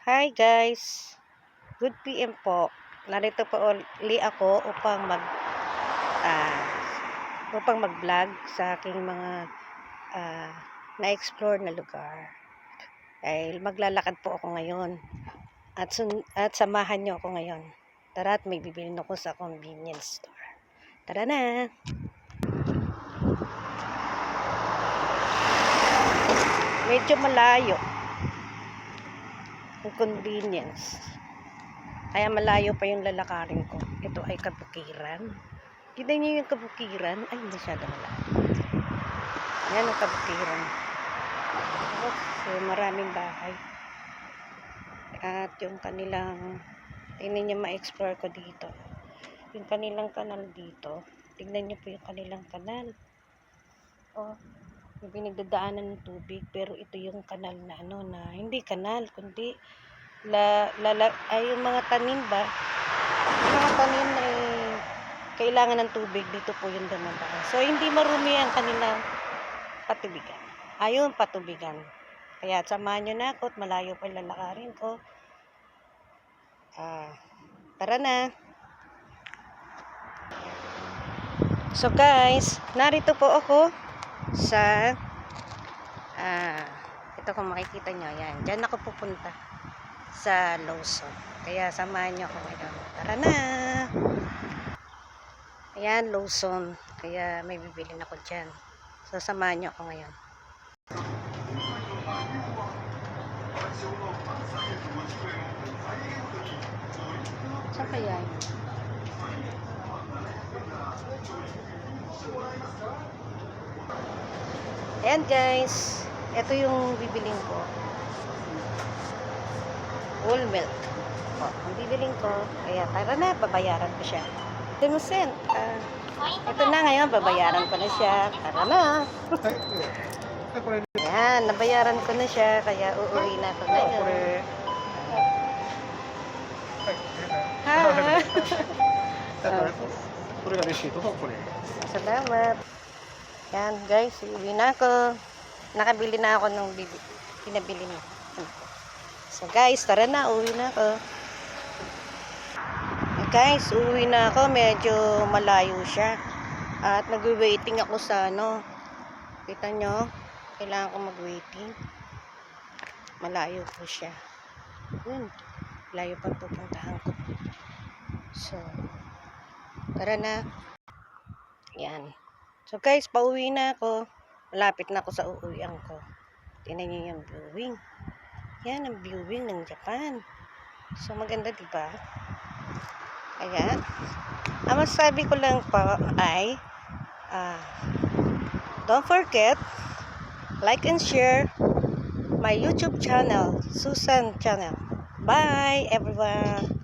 Hi guys, good PM po. Narito po uli ako ah, upang mag-vlog sa aking mga na-explore na lugar. Dahil maglalakad po ako ngayon at samahan niyo ako ngayon. Tara at may bibilin ako sa convenience store. Tara na! Medyo malayo ang convenience. Kaya malayo pa yung lalakarin ko. Ito ay kabukiran. Kita niyo yung kabukiran? Ay, masyado malayo. Yan ang kabukiran. So, maraming bahay. At yung kanilang, tingnan niyo ma-explore ko dito. Yung kanilang kanal dito. Tingnan niyo po yung kanilang kanal. Oh, yung pinagdadaanan ng tubig. Pero ito yung kanal na na hindi kanal, kundi yung mga tanim ba? Yung mga tanim ay kailangan ng tubig, dito po yung dumadaan. So, hindi marumi ang kanilang patubigan. Ayun, patubigan. Kaya samahan nyo na ako at malayo pa yung lalakarin ko. Tara na. So guys, narito po ako sa ito kung makikita nyo, yan. Diyan ako pupunta sa Lawson. Kaya samahan nyo ako ngayon. Tara na! Ayan, Lawson. Kaya may bibilin ako dyan. So, samahan nyo ako ngayon. Saan kaya yun? Ayan guys. Ito yung bibiling ko. Whole milk. Ang bibiling ko. Kaya tara na, babayaran ko siya. Demosen. Ito na ngayon, babayaran ko na siya. Tara na. Ayan, nabayaran ko na siya. Kaya uuwi na ako ngayon. Salamat. Yan guys, uuwi na ako. Nakabili na ako ng pinabili niya. So guys, tara na, uuwi na ako. Guys, uuwi na ako. Medyo malayo siya. At nag-waiting ako sa kita nyo, kailangan ko mag-waiting. Malayo po siya. Yun, malayo pa pupuntahan ko. So, tara na. Yan. So guys, pauwi na ako. Malapit na ako sa uuwian ko. Tingnan nyo yung viewing. Yan ang viewing ng Japan. So maganda, diba? Ayan. Ang masabi ko lang po ay don't forget like and share my YouTube channel, Susan channel. Bye everyone.